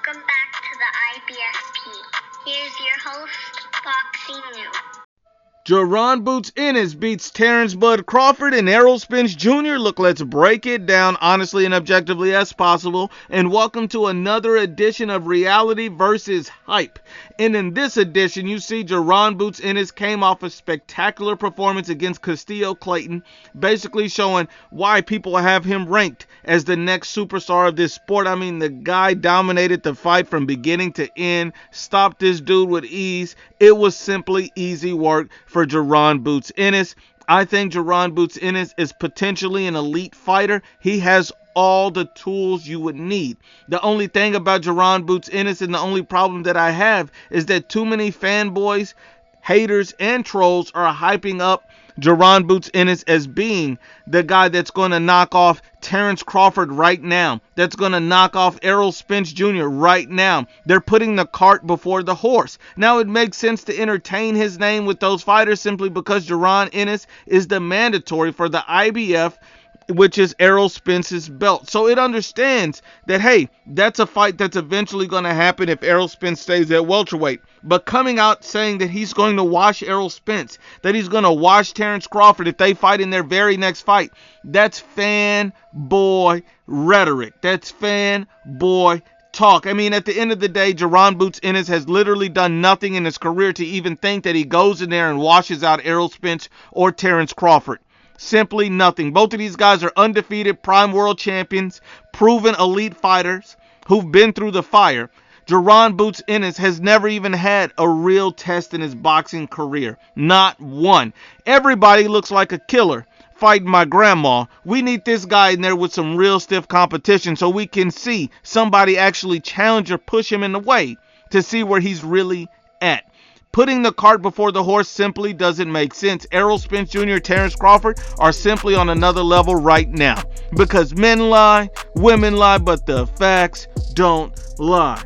Welcome back to the IBFP. Here's your host, Boxing New. Jaron Boots Ennis beats Terrence Bud Crawford and Errol Spence Jr. Look, let's break it down honestly and objectively as possible. And welcome to another edition of Reality versus Hype. And in this edition, you see Jaron Boots Ennis came off a spectacular performance against Castillo Clayton, basically showing why people have him ranked as the next superstar of this sport. I mean, the guy dominated the fight from beginning to end, stopped this dude with ease. It was simply easy work for Jaron Boots Ennis. I think Jaron Boots Ennis is potentially an elite fighter. He has all the tools you would need. The only thing about Jaron Boots Ennis, and the only problem that I have, is that too many fanboys, haters, and trolls are hyping up Jaron Boots Ennis as being the guy that's going to knock off Terrence Crawford right now, that's going to knock off Errol Spence Jr. right now. They're putting the cart before the horse. Now, it makes sense to entertain his name with those fighters simply because Jaron Ennis is the mandatory for the IBF, which is Errol Spence's belt. So it understands that, hey, that's a fight that's eventually going to happen if Errol Spence stays at welterweight. But coming out saying that he's going to wash Errol Spence, that he's going to wash Terrence Crawford if they fight in their very next fight, that's fanboy rhetoric. That's fanboy talk. I mean, at the end of the day, Jaron Boots Ennis has literally done nothing in his career to even think that he goes in there and washes out Errol Spence or Terrence Crawford. Simply nothing. Both of these guys are undefeated prime world champions, proven elite fighters who've been through the fire. Jaron Boots Ennis has never even had a real test in his boxing career. Not one. Everybody looks like a killer fighting my grandma. We need this guy in there with some real stiff competition so we can see somebody actually challenge or push him in the way to see where he's really at. Putting the cart before the horse simply doesn't make sense. Errol Spence Jr., Terrence Crawford are simply on another level right now. Because men lie, women lie, but the facts don't lie.